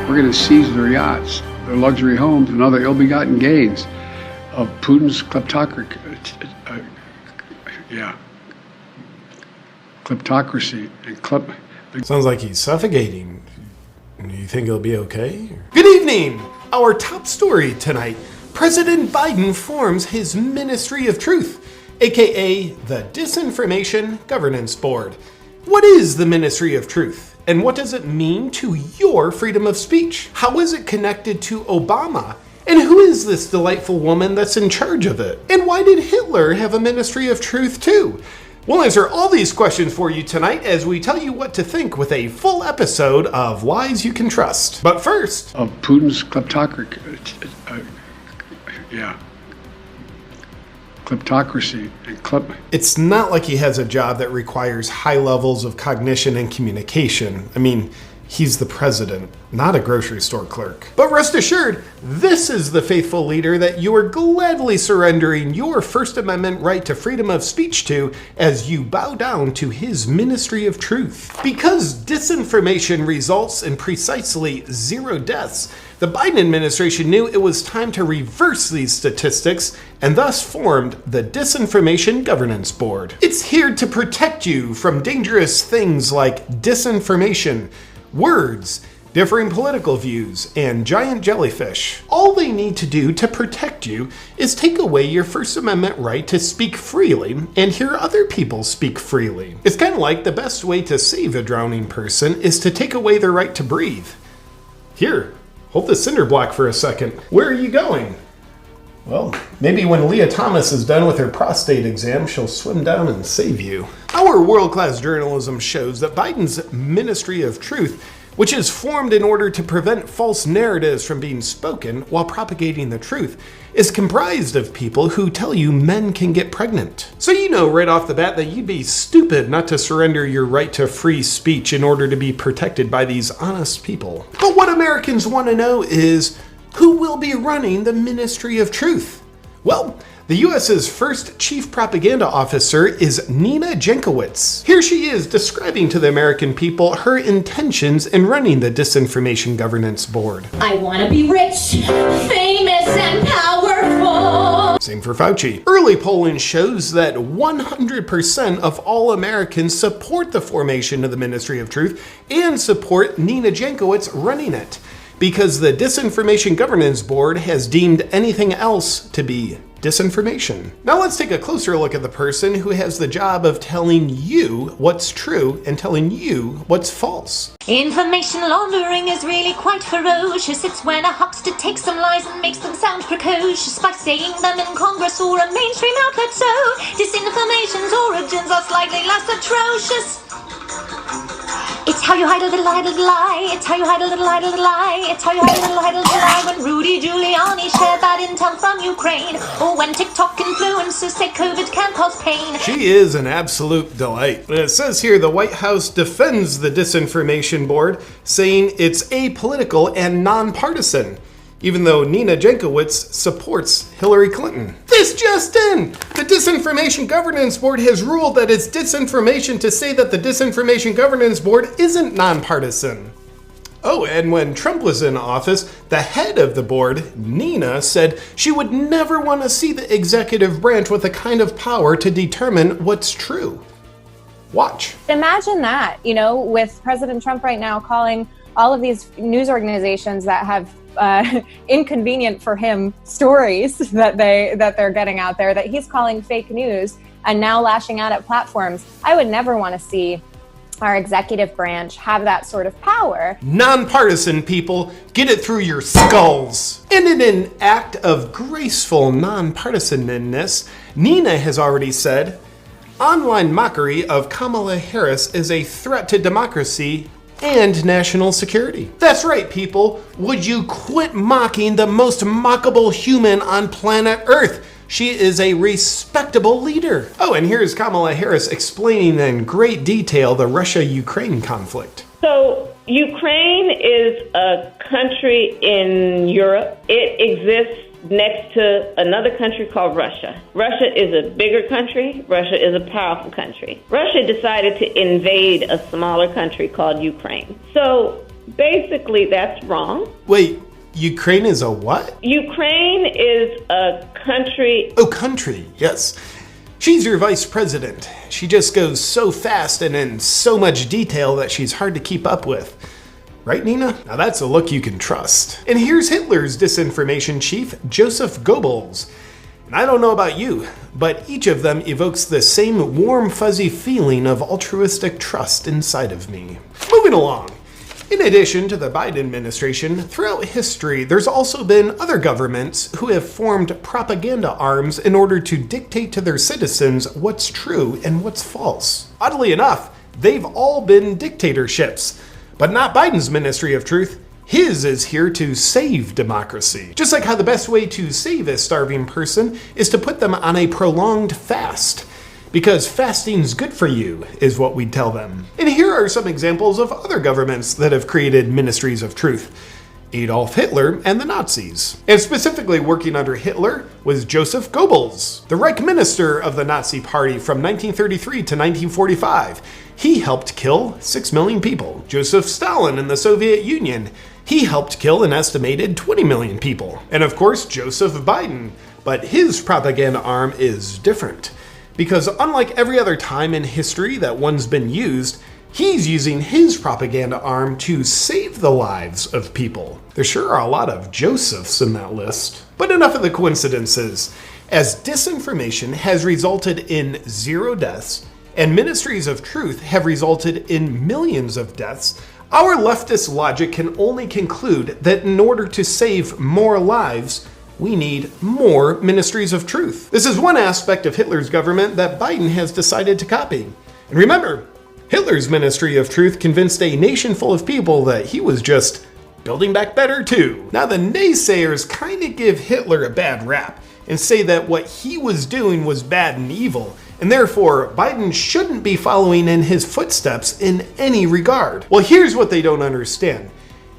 we're going to seize their yachts, their luxury homes, and other ill-begotten gains of Putin's kleptocracy. Sounds like he's suffocating. Do you think he'll be okay? Good evening! Our top story tonight. President Biden forms his Ministry of Truth, aka the Disinformation Governance Board. What is the Ministry of Truth? And what does it mean to your freedom of speech? How is it connected to Obama? And who is this delightful woman that's in charge of it? And why did Hitler have a Ministry of Truth too? We'll answer all these questions for you tonight as we tell you what to think with a full episode of Lies You Can Trust. But first, of Putin's kleptocracy. It's not like he has a job that requires high levels of cognition and communication. I mean, he's the president, not a grocery store clerk. But rest assured, this is the faithful leader that you are gladly surrendering your First Amendment right to freedom of speech to as you bow down to his Ministry of Truth. Because disinformation results in precisely 0 deaths, the Biden administration knew it was time to reverse these statistics and thus formed the Disinformation Governance Board. It's here to protect you from dangerous things like disinformation, words, differing political views, and giant jellyfish. All they need to do to protect you is take away your First Amendment right to speak freely and hear other people speak freely. It's kind of like the best way to save a drowning person is to take away their right to breathe. Here, hold the cinder block for a second. Where are you going? Well, maybe when Leah Thomas is done with her prostate exam, she'll swim down and save you. Our world-class journalism shows that Biden's Ministry of Truth, which is formed in order to prevent false narratives from being spoken while propagating the truth, is comprised of people who tell you men can get pregnant. So you know right off the bat that you'd be stupid not to surrender your right to free speech in order to be protected by these honest people. But what Americans want to know is, who will be running the Ministry of Truth? Well, the U.S.'s first chief propaganda officer is Nina Jankowicz. Here she is describing to the American people her intentions in running the Disinformation Governance Board. I want to be rich, famous, and powerful. Same for Fauci. Early polling shows that 100% of all Americans support the formation of the Ministry of Truth and support Nina Jankowicz running it, because the Disinformation Governance Board has deemed anything else to be disinformation. Now let's take a closer look at the person who has the job of telling you what's true and telling you what's false. Information laundering is really quite ferocious. It's when a huckster takes some lies and makes them sound precocious by saying them in Congress or a mainstream outlet. So disinformation's origins are slightly less atrocious. It's how you hide a little lie. It's how you hide a little lie. It's how you hide a little lie. When Rudy Giuliani shared that intel from Ukraine, or when TikTok influencers say COVID can cause pain. She is an absolute delight. It says here the White House defends the Disinformation Board, saying it's apolitical and nonpartisan, even though Nina Jankowicz supports Hillary Clinton. This just in! The Disinformation Governance Board has ruled that it's disinformation to say that the Disinformation Governance Board isn't nonpartisan. Oh, and when Trump was in office, the head of the board, Nina, said she would never want to see the executive branch with the kind of power to determine what's true. Watch. Imagine that, with President Trump right now calling all of these news organizations that have inconvenient for him stories that they're getting out there that he's calling fake news and now lashing out at platforms. I would never want to see our executive branch have that sort of power. Nonpartisan people, get it through your skulls. And in an act of graceful nonpartisanness, Nina has already said, online mockery of Kamala Harris is a threat to democracy and national security. That's right, people. Would you quit mocking the most mockable human on planet Earth? She is a respectable leader. Oh, and here's Kamala Harris explaining in great detail the Russia-Ukraine conflict. So Ukraine is a country in Europe. It exists next to another country called Russia. Russia is a bigger country. Russia is a powerful country. Russia decided to invade a smaller country called Ukraine. So Basically, that's wrong. Wait, Ukraine is a what? Ukraine is a country. Oh, country, yes. She's your vice president. She just goes so fast and in so much detail that she's hard to keep up with. Right, Nina? Now that's a look you can trust. And here's Hitler's disinformation chief, Joseph Goebbels. And I don't know about you, but each of them evokes the same warm, fuzzy feeling of altruistic trust inside of me. Moving along. In addition to the Biden administration, throughout history, there's also been other governments who have formed propaganda arms in order to dictate to their citizens what's true and what's false. Oddly enough, they've all been dictatorships, but not Biden's Ministry of Truth. His is here to save democracy. Just like how the best way to save a starving person is to put them on a prolonged fast. Because fasting's good for you, is what we'd tell them. And here are some examples of other governments that have created ministries of truth. Adolf Hitler and the Nazis. And specifically working under Hitler was Joseph Goebbels, the Reich Minister of the Nazi Party from 1933 to 1945. He helped kill 6 million people. Joseph Stalin in the Soviet Union. He helped kill an estimated 20 million people. And of course, Joseph Biden. But his propaganda arm is different. Because unlike every other time in history that one's been used, he's using his propaganda arm to save the lives of people. There sure are a lot of Josephs in that list. But enough of the coincidences. As disinformation has resulted in 0 deaths, and ministries of truth have resulted in millions of deaths, our leftist logic can only conclude that in order to save more lives, we need more ministries of truth. This is one aspect of Hitler's government that Biden has decided to copy. And remember, Hitler's Ministry of Truth convinced a nation full of people that he was just building back better too. Now the naysayers kind of give Hitler a bad rap and say that what he was doing was bad and evil, and therefore Biden shouldn't be following in his footsteps in any regard. Well, here's what they don't understand.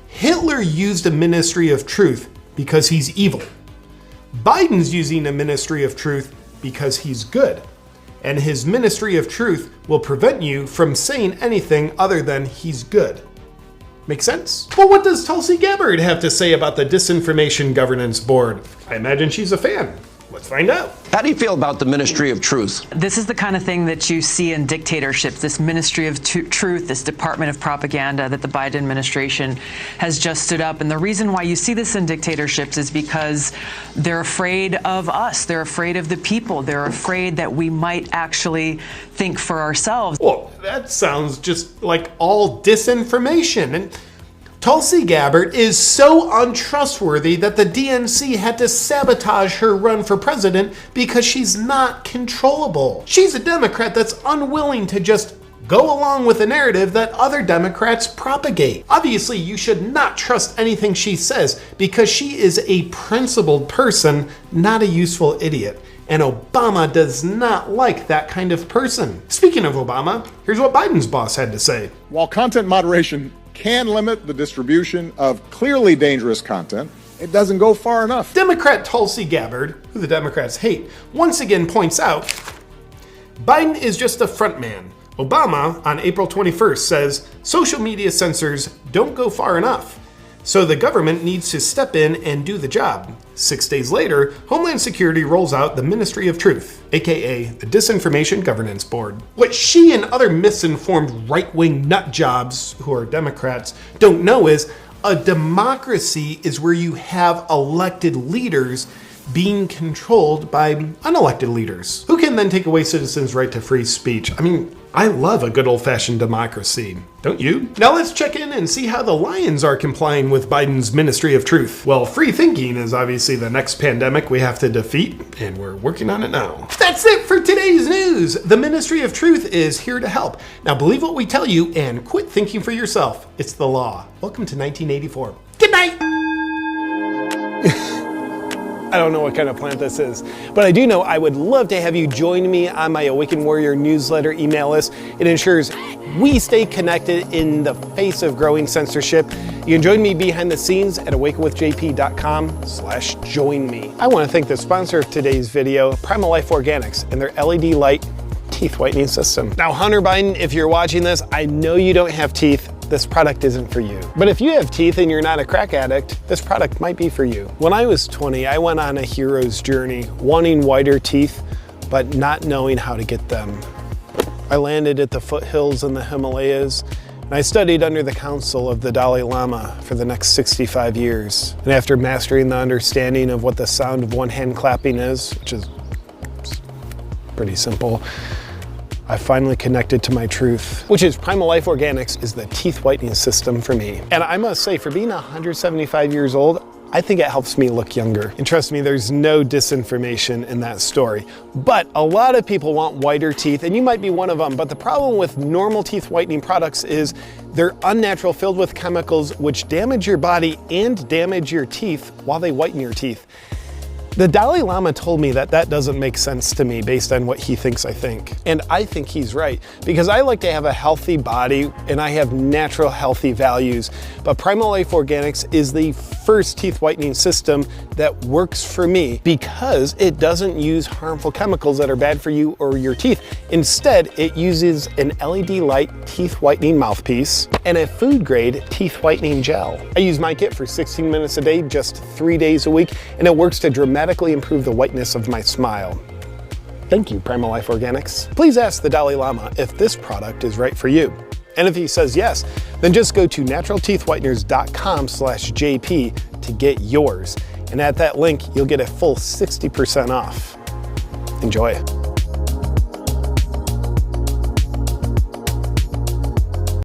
Hitler used a ministry of truth because he's evil. Biden's using a ministry of truth because he's good. And his ministry of truth will prevent you from saying anything other than he's good. Make sense? Well, what does Tulsi Gabbard have to say about the Disinformation Governance Board? I imagine she's a fan. Let's find out. How do you feel about the Ministry of Truth? This is the kind of thing that you see in dictatorships, this Ministry of Truth, this Department of Propaganda that the Biden administration has just stood up. And the reason why you see this in dictatorships is because they're afraid of us. They're afraid of the people. They're afraid that we might actually think for ourselves. Well, that sounds just like all disinformation. And Tulsi Gabbard is so untrustworthy that the DNC had to sabotage her run for president because she's not controllable. She's a Democrat that's unwilling to just go along with the narrative that other Democrats propagate. Obviously, you should not trust anything she says because she is a principled person, not a useful idiot. And Obama does not like that kind of person. Speaking of Obama, here's what Biden's boss had to say. While content moderation can limit the distribution of clearly dangerous content, it doesn't go far enough. Democrat Tulsi Gabbard, who the Democrats hate, once again points out, Biden is just a front man. Obama, on April 21st, says social media censors don't go far enough. So the government needs to step in and do the job. 6 days later, Homeland Security rolls out the Ministry of Truth, aka the Disinformation Governance Board. What she and other misinformed right-wing nutjobs who are Democrats don't know is a democracy is where you have elected leaders being controlled by unelected leaders, who can then take away citizens' right to free speech. I mean, I love a good old-fashioned democracy. Don't you? Now let's check in and see how the Lions are complying with Biden's Ministry of Truth. Well, free thinking is obviously the next pandemic we have to defeat, and we're working on it now. That's it for today's news. The Ministry of Truth is here to help. Now believe what we tell you and quit thinking for yourself. It's the law. Welcome to 1984. Good night! I don't know what kind of plant this is, but I do know I would love to have you join me on my Awaken Warrior newsletter email list. It ensures we stay connected in the face of growing censorship. You can join me behind the scenes at awakenwithjp.com/join me. I want to thank the sponsor of today's video, Primal Life Organics, and their LED light teeth whitening system. Now, Hunter Biden, if you're watching this, I know you don't have teeth. this product isn't for you. But if you have teeth and you're not a crack addict, this product might be for you. When I was 20, I went on a hero's journey, wanting whiter teeth, but not knowing how to get them. I landed at the foothills in the Himalayas, and I studied under the counsel of the Dalai Lama for the next 65 years. And after mastering the understanding of what the sound of one hand clapping is, which is pretty simple, I finally connected to my truth, which is Primal Life Organics is the teeth whitening system for me. And I must say, for being 175 years old, I think it helps me look younger. And trust me, there's no disinformation in that story. But a lot of people want whiter teeth, and you might be one of them. But the problem with normal teeth whitening products is they're unnatural, filled with chemicals which damage your body and damage your teeth while they whiten your teeth. The Dalai Lama told me that that doesn't make sense to me based on what he thinks I think. And I think he's right, because I like to have a healthy body and I have natural healthy values. But Primal Life Organics is the first teeth whitening system that works for me because it doesn't use harmful chemicals that are bad for you or your teeth. Instead, it uses an LED light teeth whitening mouthpiece and a food grade teeth whitening gel. I use my kit for 16 minutes a day, just 3 days a week, and it works to dramatically improve the whiteness of my smile. Thank you, Primal Life Organics. Please ask the Dalai Lama if this product is right for you. And if he says yes, then just go to naturalteethwhiteners.com/JP to get yours. And at that link, you'll get a full 60% off. Enjoy.